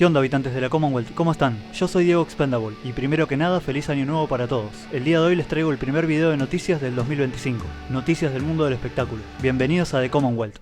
¿Qué onda, habitantes de la Commonwealth? ¿Cómo están? Yo soy Diego Expendable, y primero que nada, feliz año nuevo para todos. El día de hoy les traigo el primer video de noticias del 2025, noticias del mundo del espectáculo. Bienvenidos a The Commonwealth.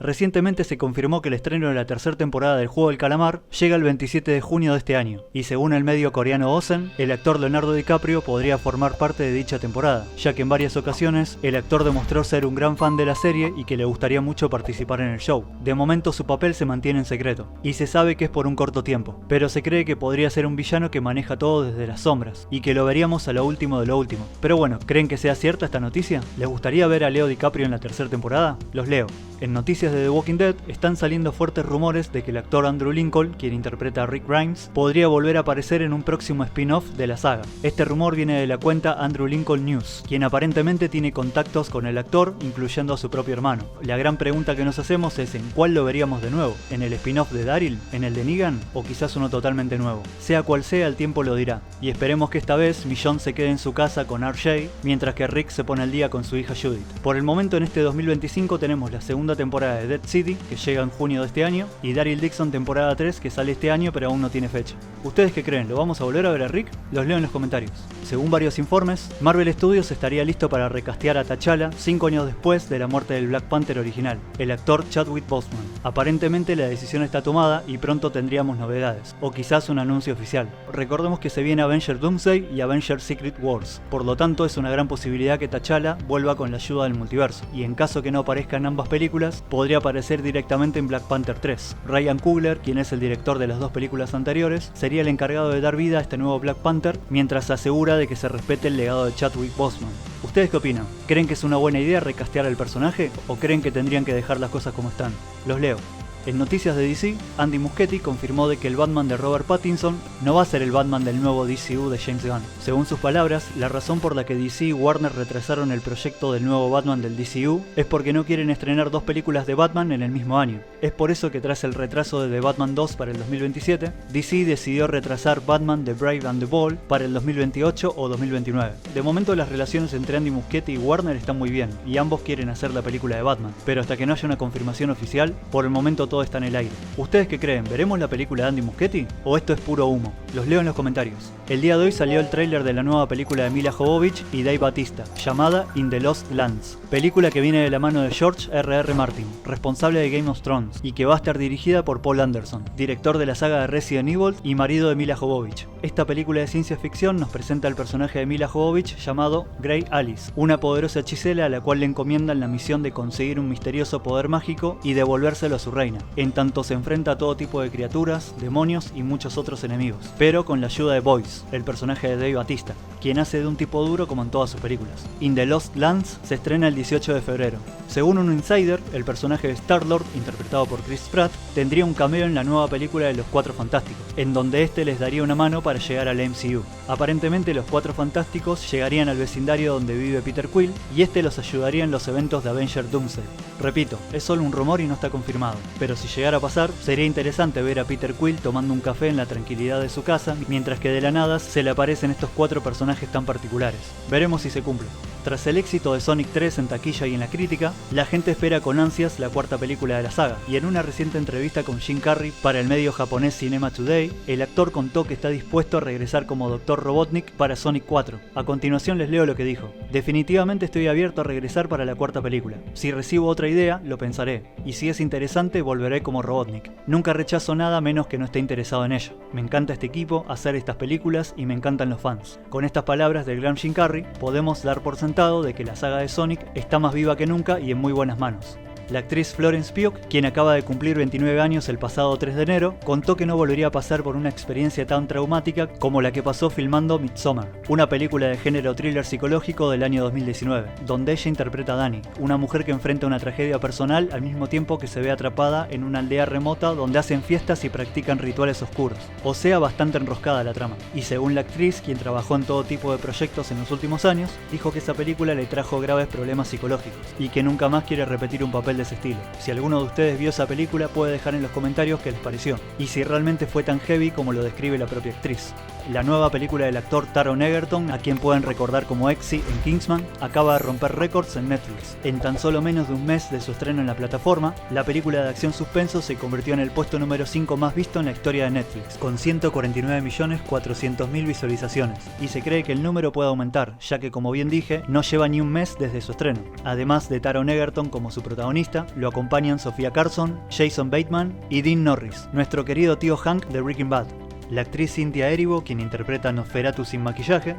Recientemente se confirmó que el estreno de la tercera temporada del Juego del Calamar llega el 27 de junio de este año, y según el medio coreano Osen, el actor Leonardo DiCaprio podría formar parte de dicha temporada, ya que en varias ocasiones el actor demostró ser un gran fan de la serie y que le gustaría mucho participar en el show. De momento su papel se mantiene en secreto, y se sabe que es por un corto tiempo, pero se cree que podría ser un villano que maneja todo desde las sombras, y que lo veríamos a lo último de lo último. Pero bueno, ¿creen que sea cierta esta noticia? ¿Les gustaría ver a Leo DiCaprio en la tercera temporada? Los leo. En noticias de The Walking Dead están saliendo fuertes rumores de que el actor Andrew Lincoln, quien interpreta a Rick Grimes, podría volver a aparecer en un próximo spin-off de la saga. Este rumor viene de la cuenta Andrew Lincoln News, quien aparentemente tiene contactos con el actor, incluyendo a su propio hermano. La gran pregunta que nos hacemos es en cuál lo veríamos de nuevo, ¿en el spin-off de Daryl? ¿En el de Negan? ¿O quizás uno totalmente nuevo? Sea cual sea, el tiempo lo dirá, y esperemos que esta vez Michonne se quede en su casa con RJ, mientras que Rick se pone al día con su hija Judith. Por el momento, en este 2025 tenemos la segunda temporada de Dead City, que llega en junio de este año, y Daryl Dixon temporada 3, que sale este año pero aún no tiene fecha. ¿Ustedes qué creen? ¿Lo vamos a volver a ver a Rick? Los leo en los comentarios. Según varios informes, Marvel Studios estaría listo para recastear a T'Challa 5 años después de la muerte del Black Panther original, el actor Chadwick Boseman. Aparentemente la decisión está tomada y pronto tendríamos novedades, o quizás un anuncio oficial. Recordemos que se viene Avengers Doomsday y Avengers Secret Wars, por lo tanto es una gran posibilidad que T'Challa vuelva con la ayuda del multiverso, y en caso que no aparezca en ambas películas, podría aparecer directamente en Black Panther 3. Ryan Coogler, quien es el director de las dos películas anteriores, sería el encargado de dar vida a este nuevo Black Panther, mientras se asegura de que se respete el legado de Chadwick Boseman. ¿Ustedes qué opinan? ¿Creen que es una buena idea recastear al personaje o creen que tendrían que dejar las cosas como están? Los leo. En noticias de DC, Andy Muschietti confirmó de que el Batman de Robert Pattinson no va a ser el Batman del nuevo DCU de James Gunn. Según sus palabras, la razón por la que DC y Warner retrasaron el proyecto del nuevo Batman del DCU es porque no quieren estrenar dos películas de Batman en el mismo año. Es por eso que tras el retraso de The Batman 2 para el 2027, DC decidió retrasar Batman The Brave and the Bold para el 2028 o 2029. De momento las relaciones entre Andy Muschietti y Warner están muy bien, y ambos quieren hacer la película de Batman, pero hasta que no haya una confirmación oficial, por el momento todo está en el aire. ¿Ustedes qué creen? ¿Veremos la película de Andy Muschietti? ¿O esto es puro humo? Los leo en los comentarios. El día de hoy salió el tráiler de la nueva película de Mila Jovovich y Dave Bautista, llamada In the Lost Lands, película que viene de la mano de George R.R. Martin, responsable de Game of Thrones, y que va a estar dirigida por Paul Anderson, director de la saga de Resident Evil y marido de Mila Jovovich. Esta película de ciencia ficción nos presenta al personaje de Mila Jovovich llamado Grey Alice, una poderosa hechicera a la cual le encomiendan la misión de conseguir un misterioso poder mágico y devolvérselo a su reina, en tanto se enfrenta a todo tipo de criaturas, demonios y muchos otros enemigos, pero con la ayuda de Boyce, el personaje de Dave Bautista, quien hace de un tipo duro como en todas sus películas. In the Lost Lands se estrena el 18 de febrero. Según un insider, el personaje de Star-Lord, interpretado por Chris Pratt, tendría un cameo en la nueva película de los Cuatro Fantásticos, en donde este les daría una mano para llegar al MCU. Aparentemente los Cuatro Fantásticos llegarían al vecindario donde vive Peter Quill, y este los ayudaría en los eventos de Avengers Doomsday. Repito, es solo un rumor y no está confirmado, pero si llegara a pasar, sería interesante ver a Peter Quill tomando un café en la tranquilidad de su casa, mientras que de la nada se le aparecen estos cuatro personajes tan particulares. Veremos si se cumple. Tras el éxito de Sonic 3 en taquilla y en la crítica, la gente espera con ansias la cuarta película de la saga, y en una reciente entrevista con Jim Carrey para el medio japonés Cinema Today, el actor contó que está dispuesto a regresar como Dr. Robotnik para Sonic 4. A continuación les leo lo que dijo. Definitivamente estoy abierto a regresar para la cuarta película. Si recibo otra idea, lo pensaré, y si es interesante, volveré como Robotnik. Nunca rechazo nada menos que no esté interesado en ello. Me encanta este equipo, hacer estas películas y me encantan los fans. Con estas palabras del gran Jim Carrey, podemos dar por sentado de que la saga de Sonic está más viva que nunca y en muy buenas manos. La actriz Florence Pugh, quien acaba de cumplir 29 años el pasado 3 de enero, contó que no volvería a pasar por una experiencia tan traumática como la que pasó filmando Midsommar, una película de género thriller psicológico del año 2019, donde ella interpreta a Dani, una mujer que enfrenta una tragedia personal al mismo tiempo que se ve atrapada en una aldea remota donde hacen fiestas y practican rituales oscuros, o sea, bastante enroscada la trama. Y según la actriz, quien trabajó en todo tipo de proyectos en los últimos años, dijo que esa película le trajo graves problemas psicológicos, y que nunca más quiere repetir un papel de ese estilo. Si alguno de ustedes vio esa película, puede dejar en los comentarios qué les pareció, y si realmente fue tan heavy como lo describe la propia actriz. La nueva película del actor Taron Egerton, a quien pueden recordar como Exy en Kingsman, acaba de romper récords en Netflix. En tan solo menos de un mes de su estreno en la plataforma, la película de acción suspenso se convirtió en el puesto número 5 más visto en la historia de Netflix, con 149.400.000 visualizaciones, y se cree que el número puede aumentar, ya que como bien dije, no lleva ni un mes desde su estreno. Además de Taron Egerton como su protagonista, lo acompañan Sofía Carson, Jason Bateman y Dean Norris, nuestro querido tío Hank de Breaking Bad. La actriz Cynthia Erivo, quien interpreta a Nosferatu sin maquillaje,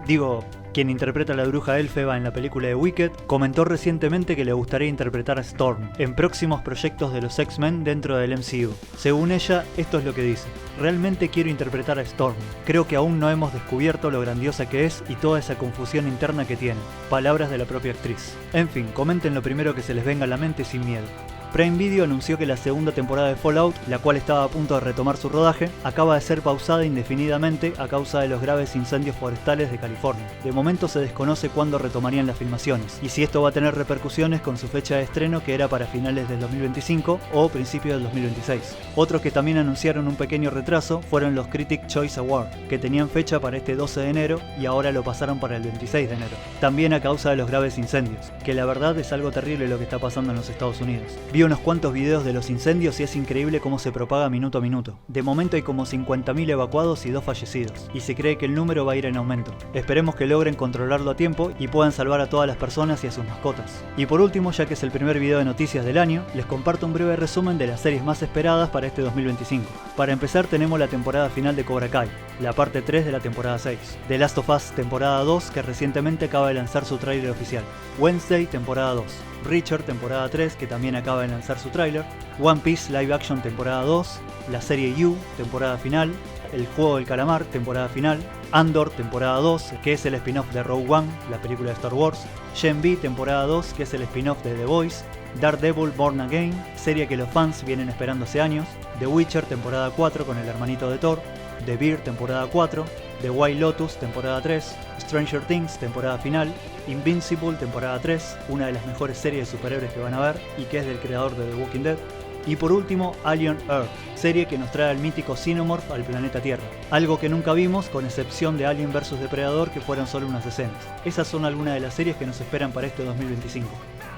quien interpreta a la bruja Elphaba en la película de Wicked, comentó recientemente que le gustaría interpretar a Storm en próximos proyectos de los X-Men dentro del MCU. Según ella, esto es lo que dice: realmente quiero interpretar a Storm. Creo que aún no hemos descubierto lo grandiosa que es y toda esa confusión interna que tiene. Palabras de la propia actriz. En fin, comenten lo primero que se les venga a la mente sin miedo. Prime Video anunció que la segunda temporada de Fallout, la cual estaba a punto de retomar su rodaje, acaba de ser pausada indefinidamente a causa de los graves incendios forestales de California. De momento se desconoce cuándo retomarían las filmaciones, y si esto va a tener repercusiones con su fecha de estreno, que era para finales del 2025 o principios del 2026. Otros que también anunciaron un pequeño retraso fueron los Critic Choice Awards, que tenían fecha para este 12 de enero y ahora lo pasaron para el 26 de enero. También a causa de los graves incendios, que la verdad es algo terrible lo que está pasando en los Estados Unidos. Vi unos cuantos videos de los incendios y es increíble cómo se propaga minuto a minuto. De momento hay como 50.000 evacuados y 2 fallecidos, y se cree que el número va a ir en aumento. Esperemos que logren controlarlo a tiempo y puedan salvar a todas las personas y a sus mascotas. Y por último, ya que es el primer video de noticias del año, les comparto un breve resumen de las series más esperadas para este 2025. Para empezar, tenemos la temporada final de Cobra Kai, la parte 3 de la temporada 6, The Last of Us temporada 2, que recientemente acaba de lanzar su tráiler oficial, Wednesday temporada 2, Reacher temporada 3, que también acaba de lanzar su tráiler, One Piece Live Action temporada 2, la serie You temporada final, El Juego del Calamar temporada final, Andor temporada 2, que es el spin-off de Rogue One, la película de Star Wars, Gen V temporada 2, que es el spin-off de The Boys, Daredevil Born Again, serie que los fans vienen esperando hace años, The Witcher temporada 4 con el hermanito de Thor, The Bear temporada 4, The White Lotus temporada 3, Stranger Things temporada final, Invincible temporada 3, una de las mejores series de superhéroes que van a ver y que es del creador de The Walking Dead. Y por último, Alien Earth, serie que nos trae al mítico Xenomorph al planeta Tierra, algo que nunca vimos con excepción de Alien vs Depredador, que fueron solo unas escenas. Esas son algunas de las series que nos esperan para este 2025.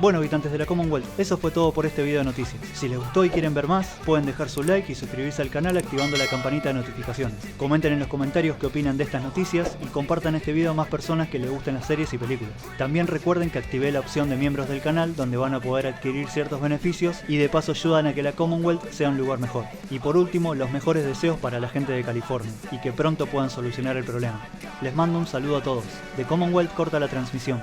Bueno, habitantes de la Commonwealth, eso fue todo por este video de noticias. Si les gustó y quieren ver más, pueden dejar su like y suscribirse al canal activando la campanita de notificaciones. Comenten en los comentarios qué opinan de estas noticias y compartan este video a más personas que les gusten las series y películas. También recuerden que activé la opción de miembros del canal, donde van a poder adquirir ciertos beneficios y de paso ayudan a que la Commonwealth sea un lugar mejor. Y por último, los mejores deseos para la gente de California y que pronto puedan solucionar el problema. Les mando un saludo a todos. The Commonwealth corta la transmisión.